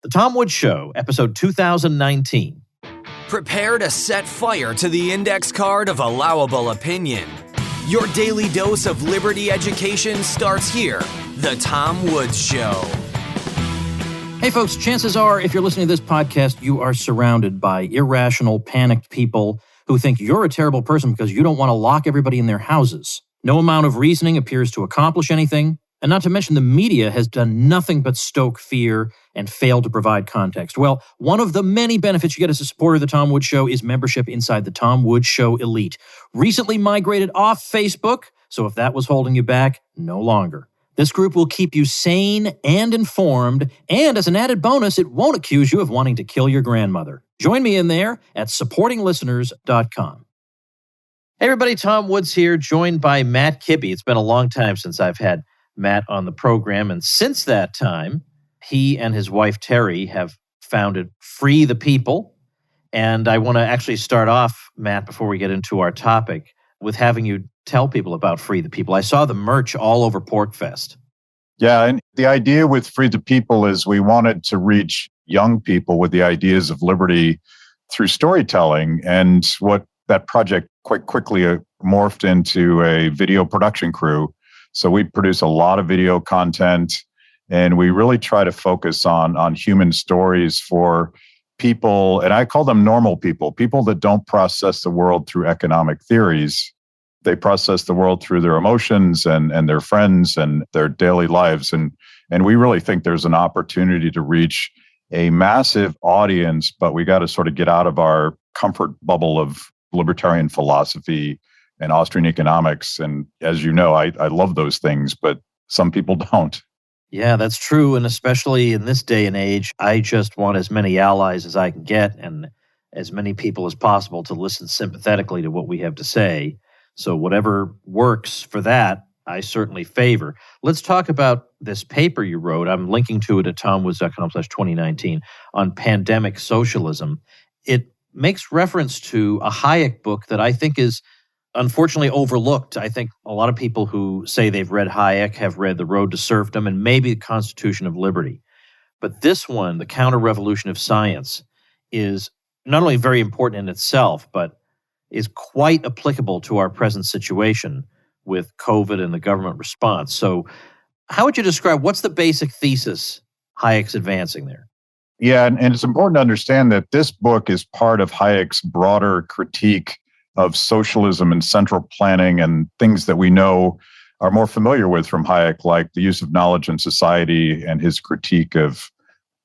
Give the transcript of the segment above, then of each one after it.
The Tom Woods Show, episode 2019. Prepare to set fire to the index card of allowable opinion. Your daily dose of liberty education starts here. The Tom Woods Show. Hey folks, chances are if you're listening to this podcast, you are surrounded by irrational, panicked people who think you're a terrible person because you don't want to lock everybody in their houses. No amount of reasoning appears to accomplish anything. And not to mention the media has done nothing but stoke fear and fail to provide context. Well, one of the many benefits you get as a supporter of The Tom Woods Show is membership inside the Tom Woods Show Elite. Recently migrated off Facebook, so if that was holding you back, no longer. This group will keep you sane and informed, and as an added bonus, it won't accuse you of wanting to kill your grandmother. Join me in there at supportinglisteners.com. Hey everybody, Tom Woods here, joined by Matt Kibbe. It's been a long time since I've had Matt on the program, and since that time, he and his wife Terry have founded Free the People. And I want to actually start off, Matt, before we get into our topic, with having you tell people about Free the People. I saw the merch all over PorcFest. Yeah, and the idea with Free the People is we wanted to reach young people with the ideas of liberty through storytelling. And what that project quite quickly morphed into a video production crew. So we produce a lot of video content, and we really try to focus on human stories for people, and I call them normal people that don't process the world through economic theories. They process the world through their emotions and their friends and their daily lives. And we really think there's an opportunity to reach a massive audience, but we got to sort of get out of our comfort bubble of libertarian philosophy and Austrian economics. And as you know, I love those things, but some people don't. Yeah, that's true. And especially in this day and age, I just want as many allies as I can get and as many people as possible to listen sympathetically to what we have to say. So whatever works for that, I certainly favor. Let's talk about this paper you wrote. I'm linking to it at tomwoods.com/2019 on Pandemic Socialism. It makes reference to a Hayek book that I think is unfortunately overlooked. I think a lot of people who say they've read Hayek have read The Road to Serfdom and maybe The Constitution of Liberty. But this one, The CounterRevolution of Science, is not only very important in itself, but is quite applicable to our present situation with COVID and the government response. So how would you describe, what's the basic thesis Hayek's advancing there? Yeah, and it's important to understand that this book is part of Hayek's broader critique of socialism and central planning and things that we know are more familiar with from Hayek, like the use of knowledge in society and his critique of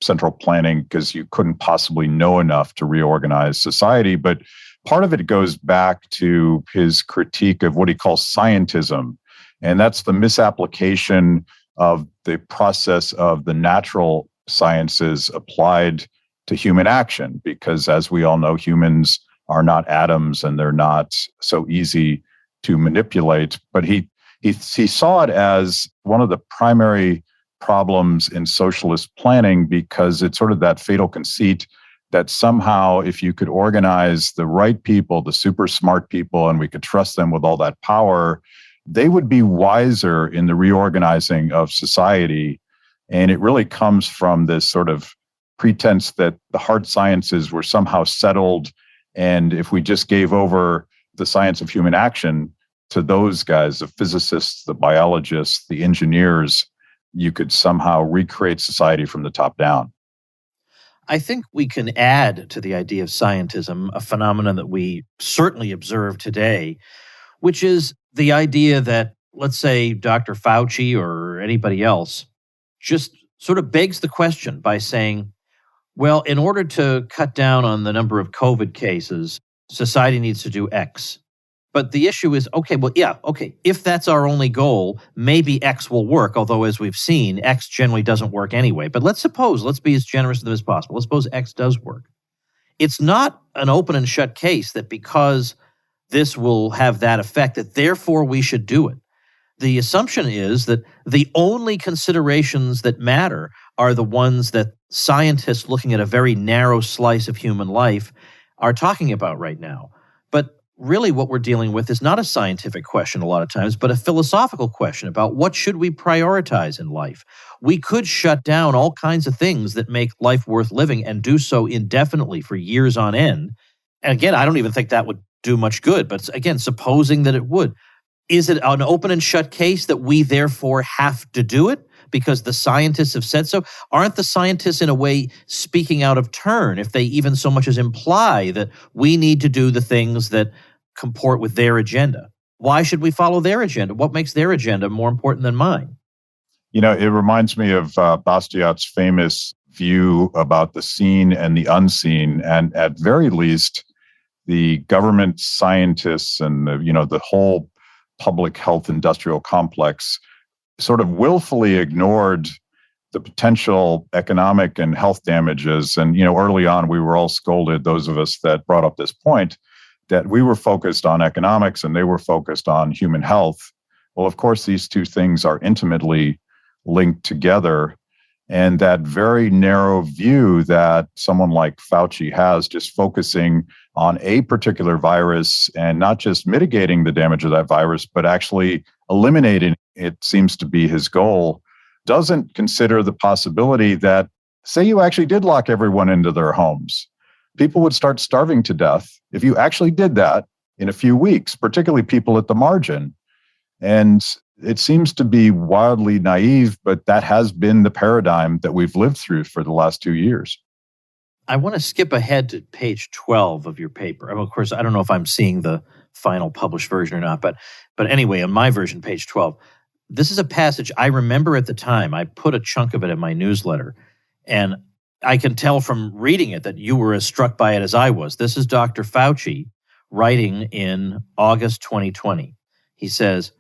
central planning, because you couldn't possibly know enough to reorganize society. But part of it goes back to his critique of what he calls scientism. And that's the misapplication of the process of the natural sciences applied to human action, because as we all know, humans are not atoms and they're not so easy to manipulate. But he saw it as one of the primary problems in socialist planning, because it's sort of that fatal conceit that somehow if you could organize the right people, the super smart people, and we could trust them with all that power, they would be wiser in the reorganizing of society. And it really comes from this sort of pretense that the hard sciences were somehow settled. And if we just gave over the science of human action to those guys, the physicists, the biologists, the engineers, you could somehow recreate society from the top down. I think we can add to the idea of scientism a phenomenon that we certainly observe today, which is the idea that, let's say, Dr. Fauci or anybody else just sort of begs the question by saying, well, in order to cut down on the number of COVID cases, society needs to do X. But the issue is, if that's our only goal, maybe X will work, although as we've seen, X generally doesn't work anyway. But let's be as generous to them as possible. Let's suppose X does work. It's not an open and shut case that because this will have that effect, that therefore we should do it. The assumption is that the only considerations that matter are the ones that scientists looking at a very narrow slice of human life are talking about right now. But really what we're dealing with is not a scientific question a lot of times, but a philosophical question about what should we prioritize in life. We could shut down all kinds of things that make life worth living and do so indefinitely for years on end. And again, I don't even think that would do much good. But again, supposing that it would, is it an open and shut case that we therefore have to do it because the scientists have said so? Aren't the scientists in a way speaking out of turn if they even so much as imply that we need to do the things that comport with their agenda? Why should we follow their agenda? What makes their agenda more important than mine? You know, it reminds me of Bastiat's famous view about the seen and the unseen. And at very least, the government scientists and the whole public health industrial complex sort of willfully ignored the potential economic and health damages. And, early on, we were all scolded, those of us that brought up this point, that we were focused on economics and they were focused on human health. Well, of course, these two things are intimately linked together. And that very narrow view that someone like Fauci has, just focusing on a particular virus and not just mitigating the damage of that virus, but actually eliminating it, seems to be his goal, doesn't consider the possibility that, say you actually did lock everyone into their homes, people would start starving to death if you actually did that in a few weeks, particularly people at the margin. And it seems to be wildly naive, but that has been the paradigm that we've lived through for the last 2 years. I want to skip ahead to page 12 of your paper. Of course, I don't know if I'm seeing the final published version or not, but anyway, on my version, page 12, this is a passage I remember at the time. I put a chunk of it in my newsletter, and I can tell from reading it that you were as struck by it as I was. This is Dr. Fauci writing in August 2020. He says,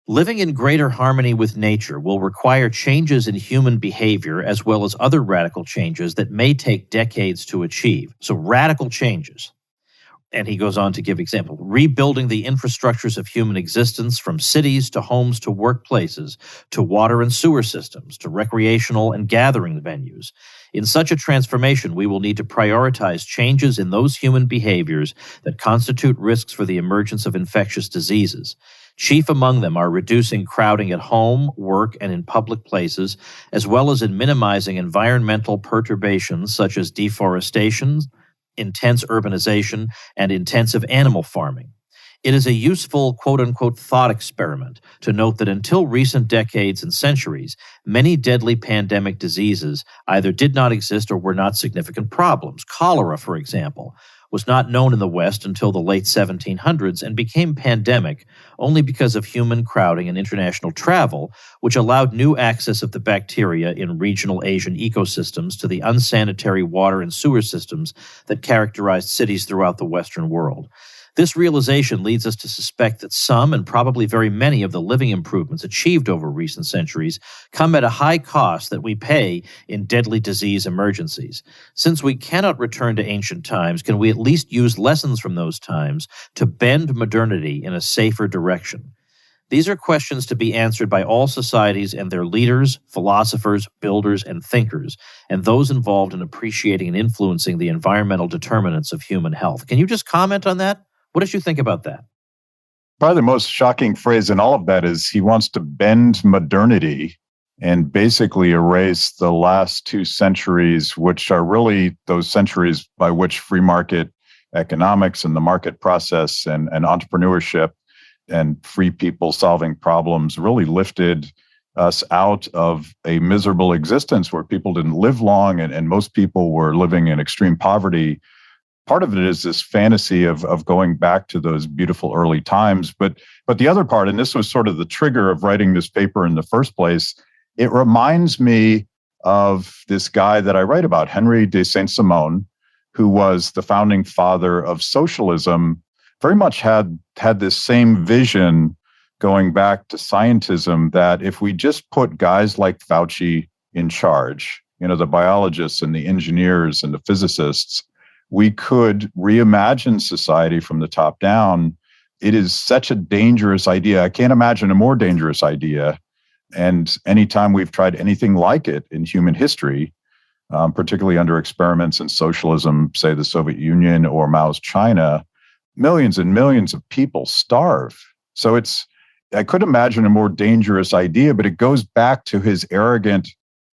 "Living in greater harmony with nature will require changes in human behavior as well as other radical changes that may take decades to achieve." So radical changes. And he goes on to give example, rebuilding the infrastructures of human existence from cities to homes to workplaces to water and sewer systems to recreational and gathering venues. In such a transformation, we will need to prioritize changes in those human behaviors that constitute risks for the emergence of infectious diseases. Chief among them are reducing crowding at home, work, and in public places, as well as in minimizing environmental perturbations such as deforestation, intense urbanization, and intensive animal farming. It is a useful, quote-unquote, thought experiment to note that until recent decades and centuries, many deadly pandemic diseases either did not exist or were not significant problems. Cholera, for example, was not known in the West until the late 1700s and became pandemic only because of human crowding and international travel, which allowed new access of the bacteria in regional Asian ecosystems to the unsanitary water and sewer systems that characterized cities throughout the Western world. This realization leads us to suspect that some, and probably very many, of the living improvements achieved over recent centuries come at a high cost that we pay in deadly disease emergencies. Since we cannot return to ancient times, can we at least use lessons from those times to bend modernity in a safer direction? These are questions to be answered by all societies and their leaders, philosophers, builders, and thinkers, and those involved in appreciating and influencing the environmental determinants of human health. Can you just comment on that? What did you think about that? Probably the most shocking phrase in all of that is he wants to bend modernity and basically erase the last 2 centuries, which are really those centuries by which free market economics and the market process and entrepreneurship and free people solving problems really lifted us out of a miserable existence where people didn't live long and most people were living in extreme poverty. Part of it is this fantasy of going back to those beautiful early times. But the other part, and this was sort of the trigger of writing this paper in the first place, it reminds me of this guy that I write about, Henry de Saint-Simon, who was the founding father of socialism, very much had this same vision going back to scientism, that if we just put guys like Fauci in charge, the biologists and the engineers and the physicists, we could reimagine society from the top down. It is such a dangerous idea. I can't imagine a more dangerous idea. And anytime we've tried anything like it in human history, particularly under experiments in socialism, say the Soviet Union or Mao's China, millions and millions of people starve. So I could imagine a more dangerous idea, but it goes back to his arrogant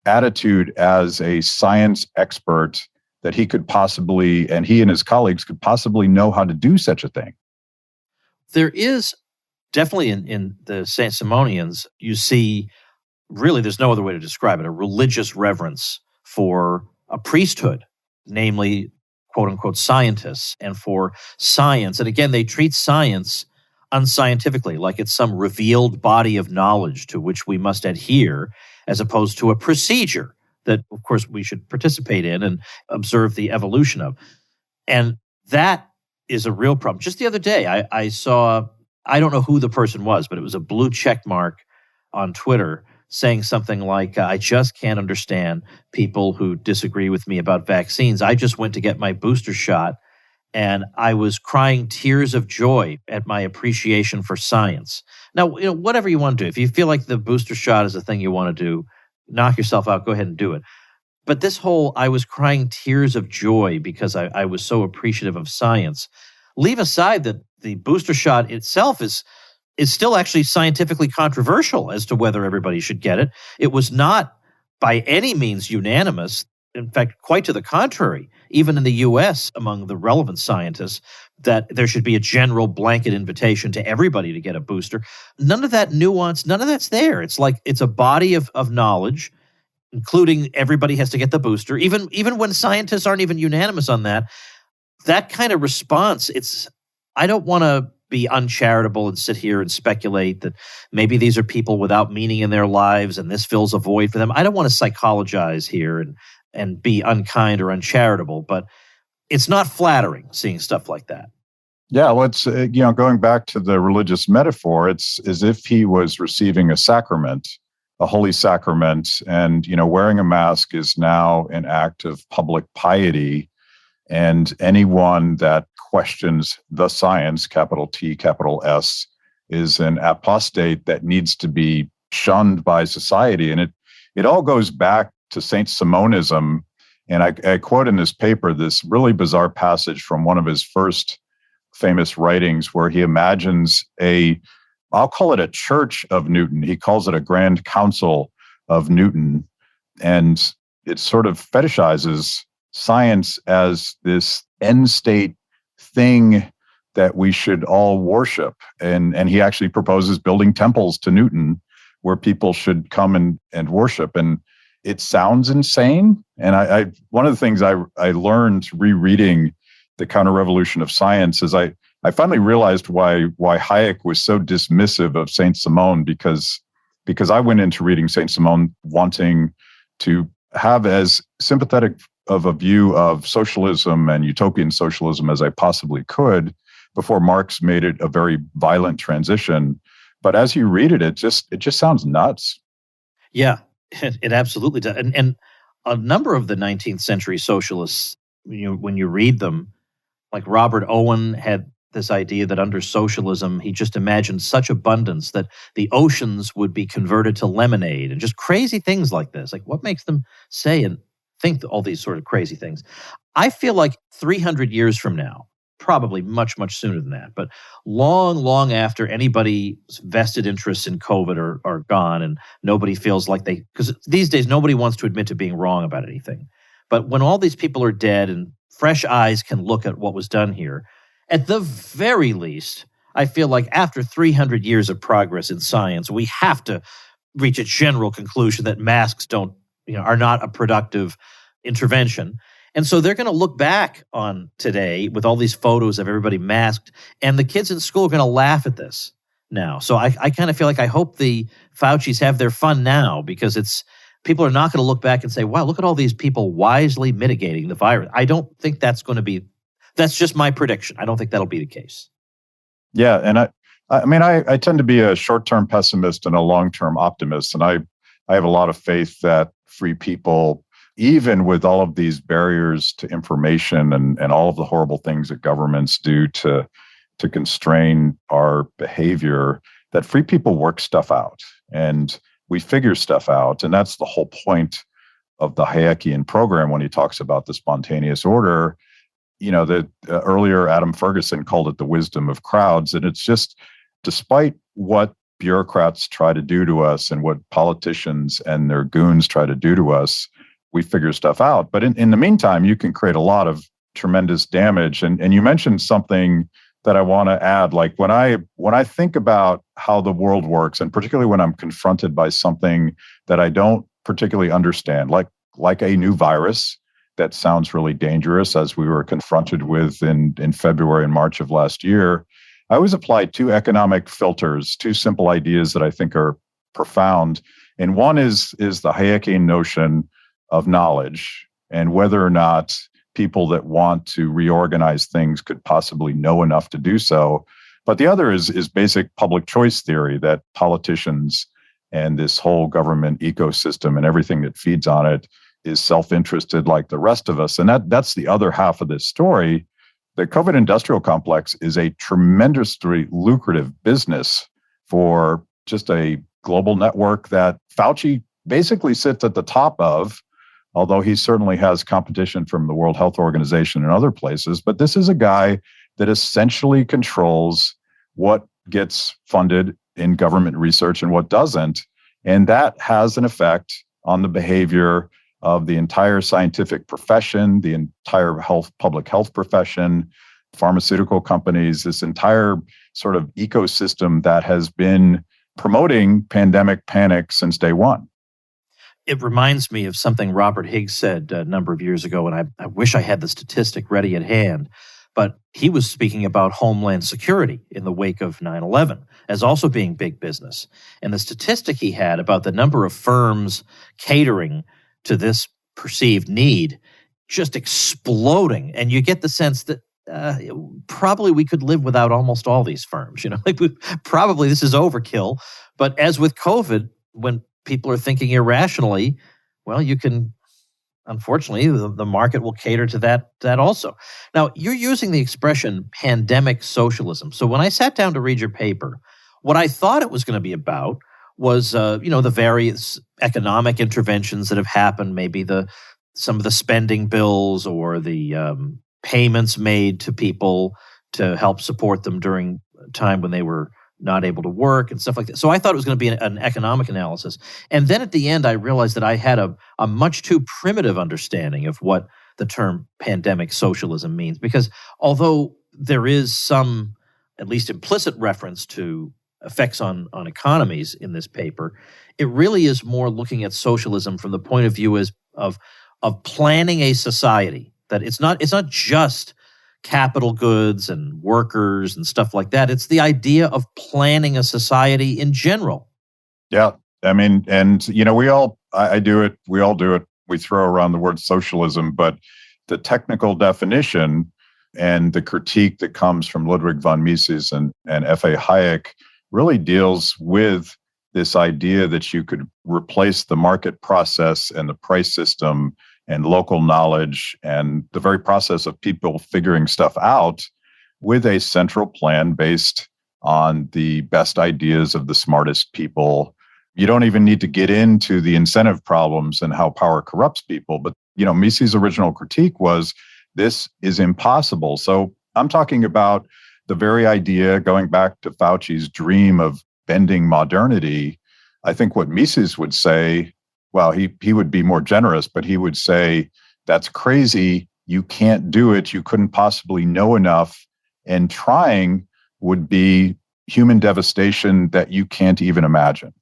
attitude as a science expert that he could possibly, and he and his colleagues could possibly know how to do such a thing. There is definitely in the St. Simonians, you see, really, there's no other way to describe it, a religious reverence for a priesthood, namely, quote unquote, scientists, and for science. And again, they treat science unscientifically, like it's some revealed body of knowledge to which we must adhere, as opposed to a procedure that, of course, we should participate in and observe the evolution of. And that is a real problem. Just the other day, I saw, I don't know who the person was, but it was a blue check mark on Twitter saying something like, I just can't understand people who disagree with me about vaccines. I just went to get my booster shot, and I was crying tears of joy at my appreciation for science. Now, whatever you want to do, if you feel like the booster shot is the thing you want to do, knock yourself out, go ahead and do it. But this whole, I was crying tears of joy because I was so appreciative of science. Leave aside that the booster shot itself is still actually scientifically controversial as to whether everybody should get it. It was not by any means unanimous. In fact, quite to the contrary, even in the U.S., among the relevant scientists, that there should be a general blanket invitation to everybody to get a booster. None of that nuance, none of that's there. It's like it's a body of knowledge, including everybody has to get the booster. Even when scientists aren't even unanimous on that kind of response, I don't want to be uncharitable and sit here and speculate that maybe these are people without meaning in their lives and this fills a void for them. I don't want to psychologize here and be unkind or uncharitable, but it's not flattering seeing stuff like that. Yeah, well, it's, going back to the religious metaphor, it's as if he was receiving a sacrament, a holy sacrament, and, wearing a mask is now an act of public piety. And anyone that questions the science, capital T, capital S, is an apostate that needs to be shunned by society. And it all goes back to St. Simonism. And I quote in this paper this really bizarre passage from one of his first famous writings where he imagines I'll call it a church of Newton. He calls it a grand council of Newton. And it sort of fetishizes science as this end state thing that we should all worship. And he actually proposes building temples to Newton where people should come and worship. And it sounds insane. And I one of the things I learned rereading the CounterRevolution of Science is I finally realized why Hayek was so dismissive of Saint Simon, because I went into reading Saint Simon wanting to have as sympathetic of a view of socialism and utopian socialism as I possibly could before Marx made it a very violent transition. But as you read it, it just sounds nuts. Yeah, it absolutely does. And a number of the 19th century socialists, when you read them, like Robert Owen had this idea that under socialism, he just imagined such abundance that the oceans would be converted to lemonade and just crazy things like this. Like, what makes them say and think all these sort of crazy things? I feel like 300 years from now, probably much, much sooner than that, but long, long after anybody's vested interests in COVID are gone and nobody feels like because these days nobody wants to admit to being wrong about anything. But when all these people are dead and fresh eyes can look at what was done here, at the very least, I feel like after 300 years of progress in science, we have to reach a general conclusion that masks are not a productive intervention. And so they're going to look back on today with all these photos of everybody masked, and the kids in school are going to laugh at this now. So I kind of feel like I hope the Faucis have their fun now, because people are not going to look back and say, wow, look at all these people wisely mitigating the virus. I don't think that's just my prediction. I don't think that'll be the case. Yeah. And I tend to be a short-term pessimist and a long-term optimist. And I have a lot of faith that free people, even with all of these barriers to information and all of the horrible things that governments do to constrain our behavior, that free people work stuff out and we figure stuff out. And that's the whole point of the Hayekian program when he talks about the spontaneous order. earlier Adam Ferguson called it the wisdom of crowds. And it's just, despite what bureaucrats try to do to us and what politicians and their goons try to do to us, we figure stuff out. But in the meantime, you can create a lot of tremendous damage. And you mentioned something that I want to add. Like when I think about how the world works, and particularly when I'm confronted by something that I don't particularly understand, like a new virus that sounds really dangerous, as we were confronted with in February and March of last year, I always apply two economic filters, two simple ideas that I think are profound. And one is the Hayekian notion of knowledge and whether or not people that want to reorganize things could possibly know enough to do so. But the other is basic public choice theory, that politicians and this whole government ecosystem and everything that feeds on it is self-interested like the rest of us. And that's the other half of this story. The COVID industrial complex is a tremendously lucrative business for just a global network that Fauci basically sits at the top of, although he certainly has competition from the World Health Organization and other places. But this is a guy that essentially controls what gets funded in government research and what doesn't. And that has an effect on the behavior of the entire scientific profession, the entire public health profession, pharmaceutical companies, this entire sort of ecosystem that has been promoting pandemic panic since day one. It reminds me of something Robert Higgs said a number of years ago, and I wish I had the statistic ready at hand, but he was speaking about homeland security in the wake of 9/11 as also being big business. And the statistic he had about the number of firms catering to this perceived need just exploding. And you get the sense that probably we could live without almost all these firms. Probably this is overkill. But as with COVID, when people are thinking irrationally, well, you can, unfortunately, the market will cater to that also. Now, you're using the expression pandemic socialism. So when I sat down to read your paper, what I thought it was going to be about was, the various economic interventions that have happened, maybe some of the spending bills or the payments made to people to help support them during a time when they were not able to work and stuff like that. So I thought it was going to be an economic analysis. And then at the end, I realized that I had a much too primitive understanding of what the term pandemic socialism means, because although there is some, at least implicit reference to effects on economies in this paper, it really is more looking at socialism from the point of view of planning a society. That it's not just capital goods and workers and stuff like that. It's the idea of planning a society in general. Yeah. I mean, and we all do it. We throw around the word socialism, but the technical definition and the critique that comes from Ludwig von Mises and F.A. Hayek really deals with this idea that you could replace the market process and the price system and local knowledge and the very process of people figuring stuff out with a central plan based on the best ideas of the smartest people. You don't even need to get into the incentive problems and how power corrupts people. But, Mises' original critique was, this is impossible. So I'm talking about the very idea, going back to Fauci's dream of bending modernity. I think what Mises would say, well, he would be more generous, but he would say, that's crazy. You can't do it. You couldn't possibly know enough. And trying would be human devastation that you can't even imagine.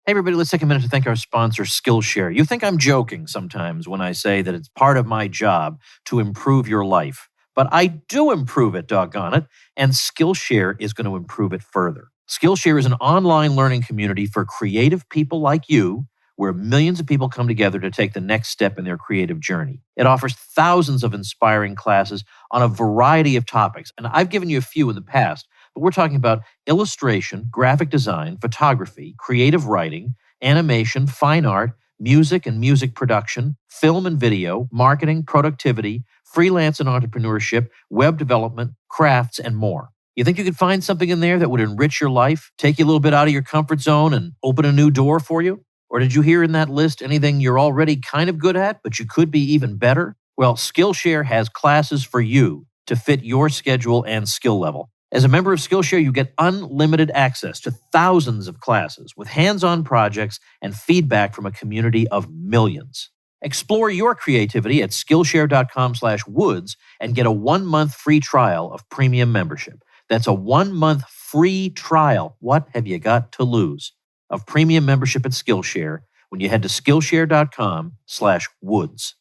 Hey, everybody, let's take a minute to thank our sponsor, Skillshare. You think I'm joking sometimes when I say that it's part of my job to improve your life. But I do improve it, doggone it. And Skillshare is going to improve it further. Skillshare is an online learning community for creative people like you, where millions of people come together to take the next step in their creative journey. It offers thousands of inspiring classes on a variety of topics. And I've given you a few in the past, but we're talking about illustration, graphic design, photography, creative writing, animation, fine art, music and music production, film and video, marketing, productivity, freelance and entrepreneurship, web development, crafts, and more. You think you could find something in there that would enrich your life, take you a little bit out of your comfort zone, and open a new door for you? Or did you hear in that list anything you're already kind of good at, but you could be even better? Well, Skillshare has classes for you to fit your schedule and skill level. As a member of Skillshare, you get unlimited access to thousands of classes with hands-on projects and feedback from a community of millions. Explore your creativity at Skillshare.com/woods and get a 1-month free trial of premium membership. That's a 1-month free trial. What have you got to lose? Of premium membership at Skillshare when you head to Skillshare.com/woods.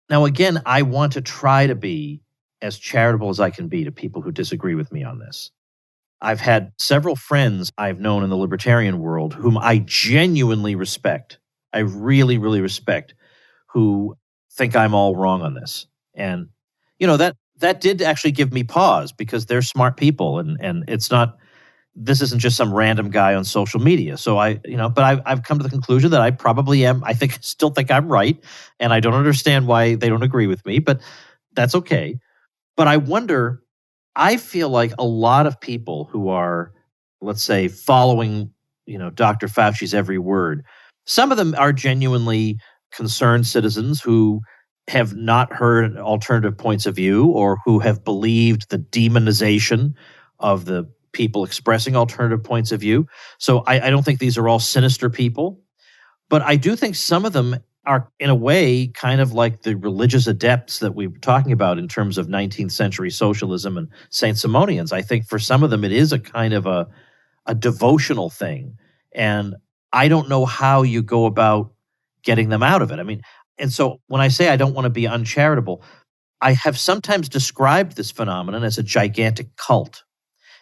Now, again, I want to try to be as charitable as I can be to people who disagree with me on this. I've had several friends I've known in the libertarian world whom I genuinely respect. I really, really respect, who think I'm all wrong on this. And, that did actually give me pause because they're smart people and it's not, this isn't just some random guy on social media. So I've come to the conclusion that I probably am, still think I'm right. And I don't understand why they don't agree with me, but that's okay. But I wonder, I feel like a lot of people who are, let's say, following, Dr. Fauci's every word, some of them are genuinely concerned citizens who have not heard alternative points of view or who have believed the demonization of the people expressing alternative points of view. So I don't think these are all sinister people, but I do think some of them are, in a way, kind of like the religious adepts that we were talking about in terms of 19th century socialism and Saint Simonians. I think for some of them, it is a kind of a devotional thing. And I don't know how you go about getting them out of it. And so when I say I don't want to be uncharitable, I have sometimes described this phenomenon as a gigantic cult.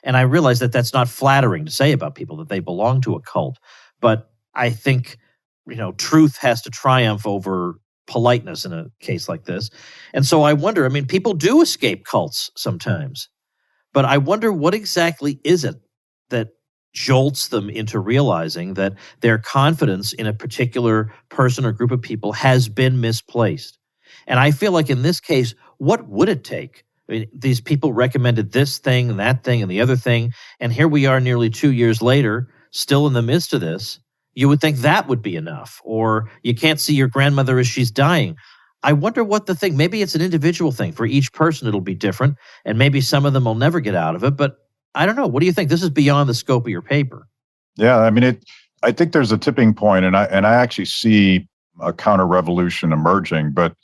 And I realize that that's not flattering to say about people, that they belong to a cult. But I think, truth has to triumph over politeness in a case like this. And so I wonder, people do escape cults sometimes. But I wonder what exactly is it that jolts them into realizing that their confidence in a particular person or group of people has been misplaced. And I feel like in this case, what would it take? These people recommended this thing and that thing and the other thing, and here we are nearly 2 years later, still in the midst of this. You would think that would be enough, or you can't see your grandmother as she's dying. I wonder what the thing, maybe it's an individual thing. For each person, it'll be different, and maybe some of them will never get out of it, but I don't know. What do you think? This is beyond the scope of your paper. Yeah, I think there's a tipping point, and I actually see a counter-revolution emerging, but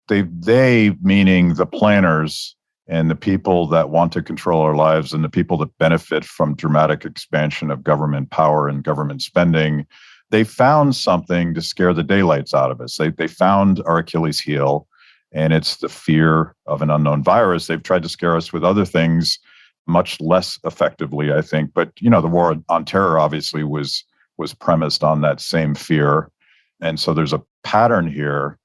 they meaning the planners and the people that want to control our lives and the people that benefit from dramatic expansion of government power and government spending, they found something to scare the daylights out of us. They found our Achilles heel, and it's the fear of an unknown virus. They've tried to scare us with other things much less effectively, I think. But, the war on terror obviously was premised on that same fear. And so there's a pattern here.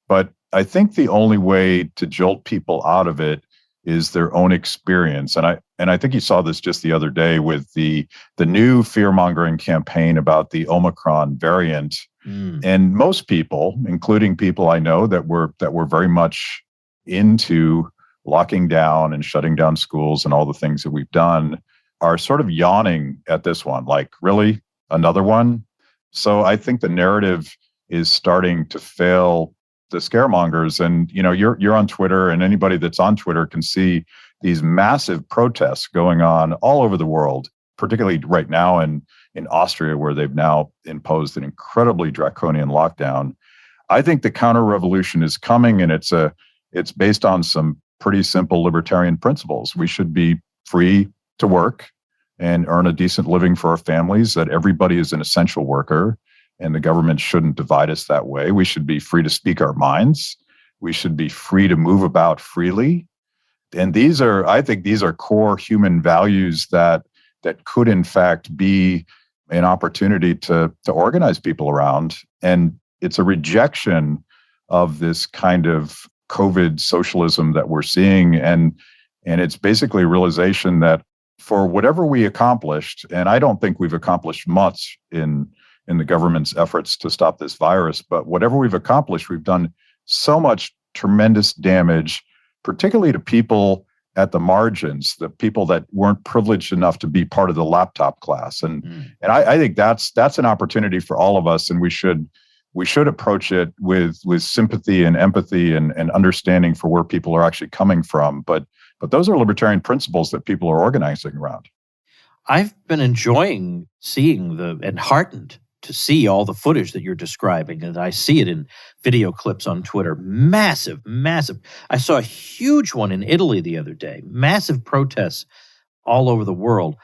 But I think the only way to jolt people out of it is their own experience. And I think you saw this just the other day with the new fear-mongering campaign about the Omicron variant. And most people, including people I know that were very much into locking down and shutting down schools and all the things that we've done, are sort of yawning at this one, like, really? Another one? So I think the narrative is starting to fail the scaremongers. And, you're on Twitter, and anybody that's on Twitter can see these massive protests going on all over the world, particularly right now in Austria, where they've now imposed an incredibly draconian lockdown. I think the counter-revolution is coming, and it's based on some pretty simple libertarian principles. We should be free to work and earn a decent living for our families, that everybody is an essential worker, and the government shouldn't divide us that way. We should be free to speak our minds. We should be free to move about freely. And I think these are core human values that could in fact be an opportunity to organize people around. And it's a rejection of this kind of COVID socialism that we're seeing. And it's basically a realization that for whatever we accomplished, and I don't think we've accomplished much in the government's efforts to stop this virus, but whatever we've accomplished, we've done so much tremendous damage, particularly to people at the margins, the people that weren't privileged enough to be part of the laptop class. And I think that's an opportunity for all of us, and we should we should approach it with sympathy and empathy and understanding for where people are actually coming from. But those are libertarian principles that people are organizing around. I've been enjoying seeing and heartened to see all the footage that you're describing. And I see it in video clips on Twitter. Massive, massive. I saw a huge one in Italy the other day. Massive protests all over the world.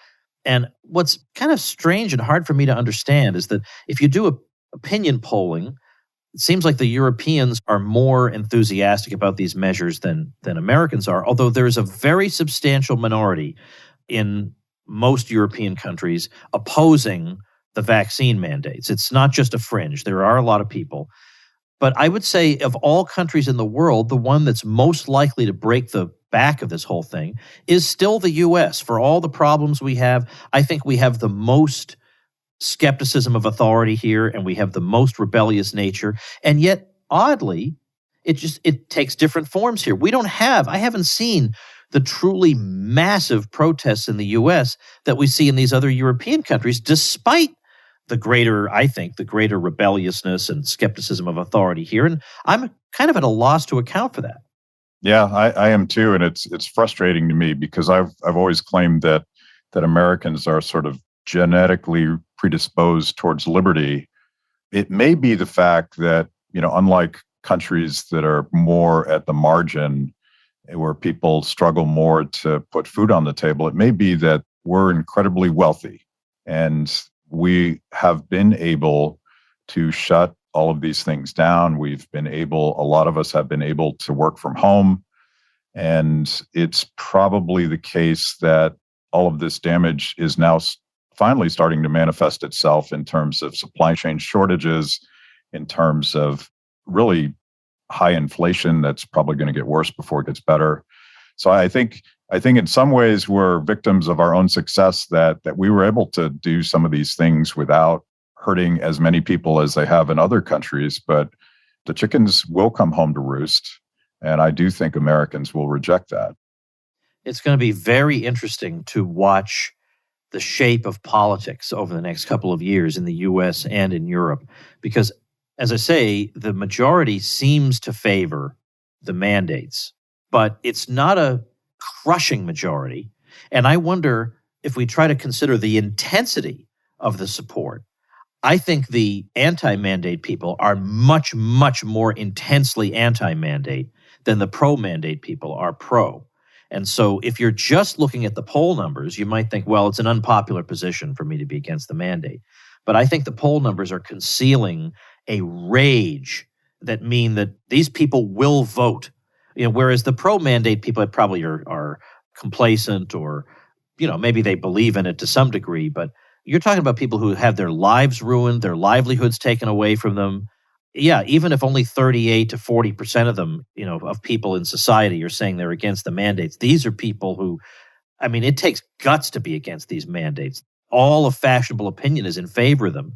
And what's kind of strange and hard for me to understand is that if you do opinion polling, it seems like the Europeans are more enthusiastic about these measures than Americans are, although there's a very substantial minority in most European countries opposing the vaccine mandates. It's not just a fringe. There are a lot of people. But I would say of all countries in the world, the one that's most likely to break the back of this whole thing is still the U.S. For all the problems we have, I think we have the most skepticism of authority here, and we have the most rebellious nature. And yet, oddly, it takes different forms here. I haven't seen the truly massive protests in the U.S. that we see in these other European countries, despite the greater rebelliousness and skepticism of authority here. And I'm kind of at a loss to account for that. Yeah, I am too. And it's frustrating to me because I've always claimed that Americans are sort of genetically predisposed towards liberty. It may be the fact that, unlike countries that are more at the margin, where people struggle more to put food on the table, it may be that we're incredibly wealthy and we have been able to shut all of these things down. A lot of us have been able to work from home. And it's probably the case that all of this damage is now finally starting to manifest itself in terms of supply chain shortages, in terms of really high inflation that's probably going to get worse before it gets better. So I think in some ways we're victims of our own success that we were able to do some of these things without hurting as many people as they have in other countries. But the chickens will come home to roost. And I do think Americans will reject that. It's going to be very interesting to watch the shape of politics over the next couple of years in the U.S. and in Europe, because, as I say, the majority seems to favor the mandates, but it's not a crushing majority. And I wonder if we try to consider the intensity of the support. I think the anti-mandate people are much, much more intensely anti-mandate than the pro-mandate people are pro. And so if you're just looking at the poll numbers, you might think, well, it's an unpopular position for me to be against the mandate. But I think the poll numbers are concealing a rage that mean that these people will vote. Whereas the pro-mandate people probably are complacent or, maybe they believe in it to some degree. But you're talking about people who have their lives ruined, their livelihoods taken away from them. Yeah, even if only 38 to 40% of them, of people in society are saying they're against the mandates, these are people who, it takes guts to be against these mandates. All of fashionable opinion is in favor of them.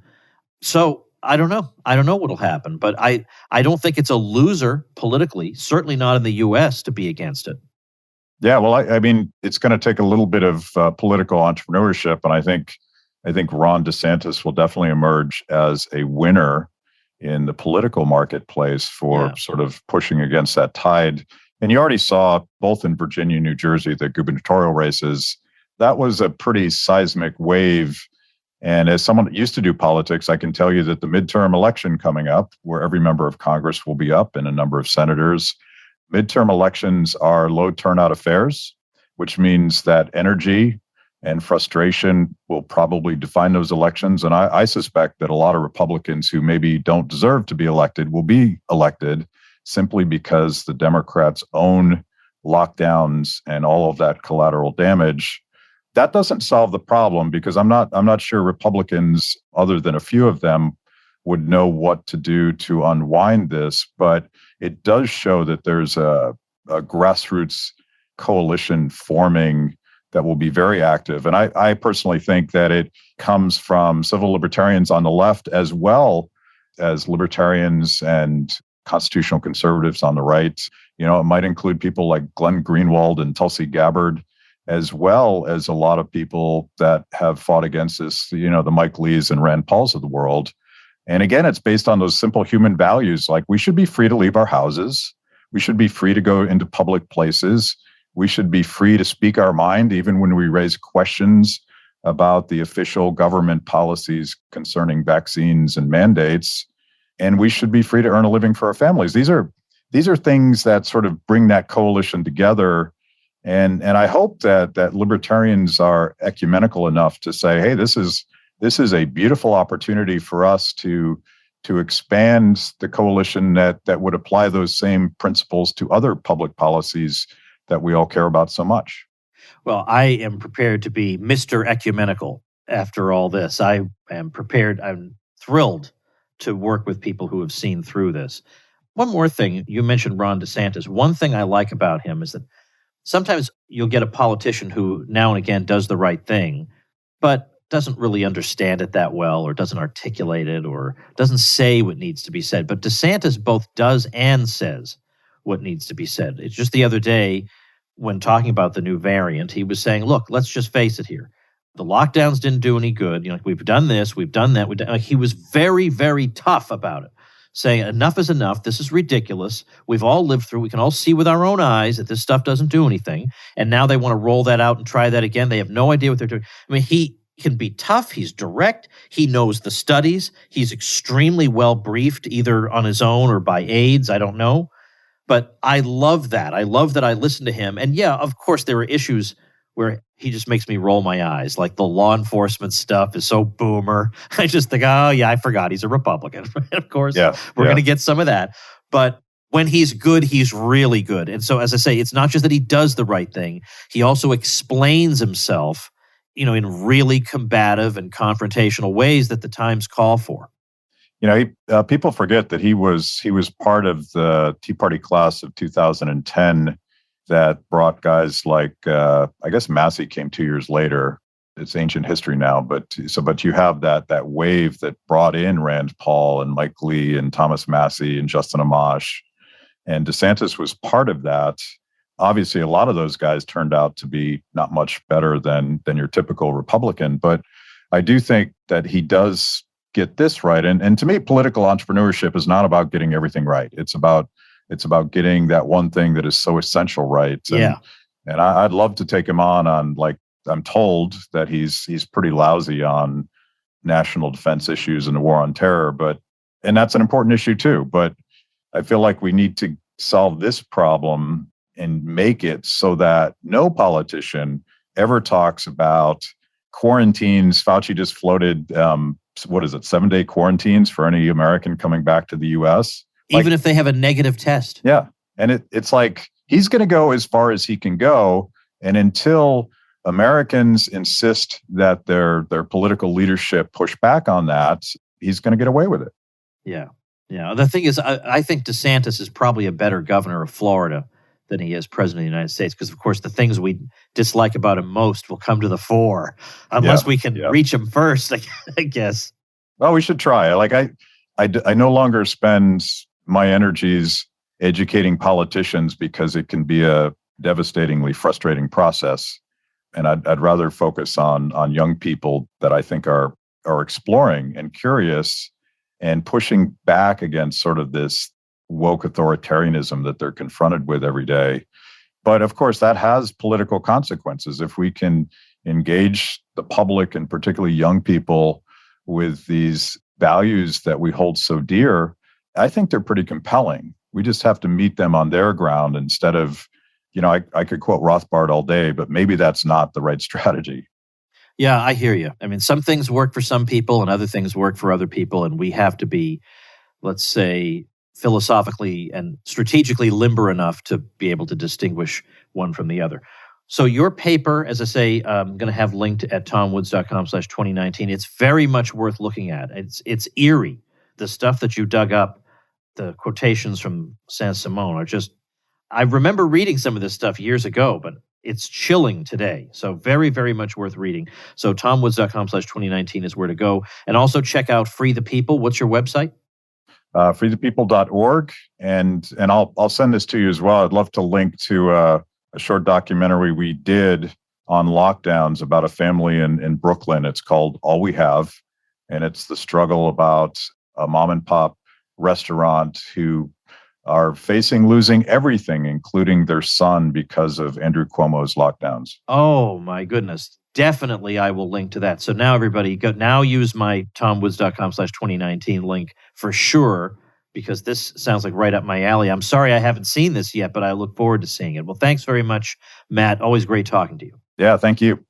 So I don't know. I don't know what'll happen, but I don't think it's a loser politically, certainly not in the U.S., to be against it. Yeah, well, it's going to take a little bit of political entrepreneurship, and I think Ron DeSantis will definitely emerge as a winner in the political marketplace for sort of pushing against that tide. And you already saw both in Virginia, New Jersey, the gubernatorial races, that was a pretty seismic wave. And as someone that used to do politics, I can tell you that the midterm election coming up, where every member of Congress will be up and a number of senators, midterm elections are low turnout affairs, which means that energy and frustration will probably define those elections. And I suspect that a lot of Republicans who maybe don't deserve to be elected will be elected simply because the Democrats own lockdowns and all of that collateral damage. That doesn't solve the problem because I'm not sure Republicans, other than a few of them, would know what to do to unwind this. But it does show that there's a grassroots coalition forming that will be very active. And I personally think that it comes from civil libertarians on the left as well as libertarians and constitutional conservatives on the right. It might include people like Glenn Greenwald and Tulsi Gabbard, as well as a lot of people that have fought against this, the Mike Lees and Rand Pauls of the world. And again, it's based on those simple human values. Like, we should be free to leave our houses. We should be free to go into public places. We should be free to speak our mind, even when we raise questions about the official government policies concerning vaccines and mandates. And we should be free to earn a living for our families. These are things that sort of bring that coalition together. And I hope that libertarians are ecumenical enough to say, hey, this is a beautiful opportunity for us to expand the coalition that would apply those same principles to other public policies that we all care about so much. Well, I am prepared to be Mr. Ecumenical after all this. I am prepared. I'm thrilled to work with people who have seen through this. One more thing, you mentioned Ron DeSantis. One thing I like about him is that sometimes you'll get a politician who now and again does the right thing, but doesn't really understand it that well, or doesn't articulate it, or doesn't say what needs to be said. But DeSantis both does and says what needs to be said. It's just the other day when talking about the new variant, he was saying, look, let's just face it here. The lockdowns didn't do any good. We've done this, we've done that. He was very, very tough about it, saying enough is enough. This is ridiculous. We've all lived through. We can all see with our own eyes that this stuff doesn't do anything. And now they want to roll that out and try that again. They have no idea what they're doing. I mean, he can be tough. He's direct. He knows the studies. He's extremely well briefed, either on his own or by aides. I don't know. But I love that. I love that I listen to him. And yeah, of course, there are issues where he just makes me roll my eyes. Like the law enforcement stuff is so boomer. I just think, oh, yeah, I forgot he's a Republican. Of course, we're going to get some of that. But when he's good, he's really good. And so, as I say, it's not just that he does the right thing. He also explains himself, in really combative and confrontational ways that the times call for. People forget that he was part of the Tea Party class of 2010 that brought guys like, I guess Massey came 2 years later. It's ancient history now, but you have that wave that brought in Rand Paul and Mike Lee and Thomas Massey and Justin Amash, and DeSantis was part of that. Obviously, a lot of those guys turned out to be not much better than your typical Republican, but I do think that he does get this right. And to me, political entrepreneurship is not about getting everything right. It's about getting that one thing that is so essential right. And I'd love to take him on like, I'm told that he's pretty lousy on national defense issues and the war on terror, and that's an important issue too. But I feel like we need to solve this problem and make it so that no politician ever talks about quarantines. Fauci just floated, 7-day quarantines for any American coming back to the U.S. Even if they have a negative test. Yeah. And it's like he's going to go as far as he can go. And until Americans insist that their political leadership push back on that, he's going to get away with it. Yeah. Yeah. The thing is, I think DeSantis is probably a better governor of Florida than he is president of the United States, because, of course, the things we dislike about him most will come to the fore unless we can reach him first, I guess. Well, we should try. Like I no longer spend my energies educating politicians because it can be a devastatingly frustrating process. And I'd rather focus on young people that I think are exploring and curious and pushing back against sort of this woke authoritarianism that they're confronted with every day. But of course, that has political consequences. If we can engage the public and particularly young people with these values that we hold so dear, I think they're pretty compelling. We just have to meet them on their ground instead of, I could quote Rothbard all day, but maybe that's not the right strategy. Yeah, I hear you. I mean, some things work for some people and other things work for other people. And we have to be, let's say, philosophically and strategically limber enough to be able to distinguish one from the other. So your paper, as I say, I'm going to have linked at tomwoods.com/2019. It's very much worth looking at. It's eerie. The stuff that you dug up, the quotations from Saint-Simon are just, I remember reading some of this stuff years ago, but it's chilling today. So very, very much worth reading. So tomwoods.com/2019 is where to go. And also check out Free the People. What's your website? freethepeople.org. And I'll send this to you as well. I'd love to link to a short documentary we did on lockdowns about a family in Brooklyn. It's called All We Have. And it's the struggle about a mom and pop restaurant who are facing losing everything, including their son, because of Andrew Cuomo's lockdowns. Oh, my goodness. Definitely, I will link to that. So now everybody, now use my tomwoods.com/2019 link for sure, because this sounds like right up my alley. I'm sorry I haven't seen this yet, but I look forward to seeing it. Well, thanks very much, Matt. Always great talking to you. Yeah, thank you.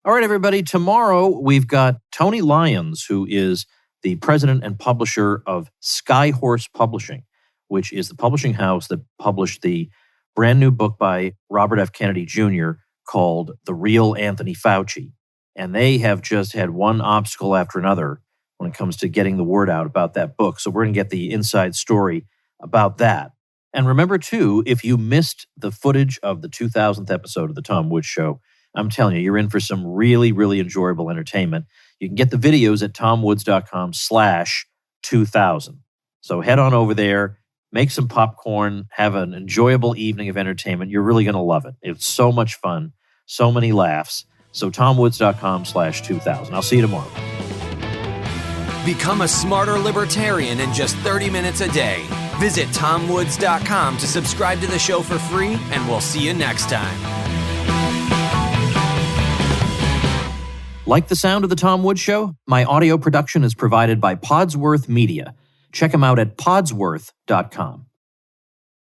All right, everybody. Tomorrow, we've got Tony Lyons, who is the president and publisher of Skyhorse Publishing, which is the publishing house that published the brand new book by Robert F. Kennedy Jr. called The Real Anthony Fauci. And they have just had one obstacle after another when it comes to getting the word out about that book. So we're going to get the inside story about that. And remember, too, if you missed the footage of the 2000th episode of The Tom Woods Show, I'm telling you, you're in for some really, really enjoyable entertainment. You can get the videos at tomwoods.com/2000. So head on over there, make some popcorn, have an enjoyable evening of entertainment. You're really going to love it. It's so much fun, so many laughs. So tomwoods.com/2000. I'll see you tomorrow. Become a smarter libertarian in just 30 minutes a day. Visit tomwoods.com to subscribe to the show for free, and we'll see you next time. Like the sound of The Tom Woods Show? My audio production is provided by Podsworth Media. Check them out at podsworth.com.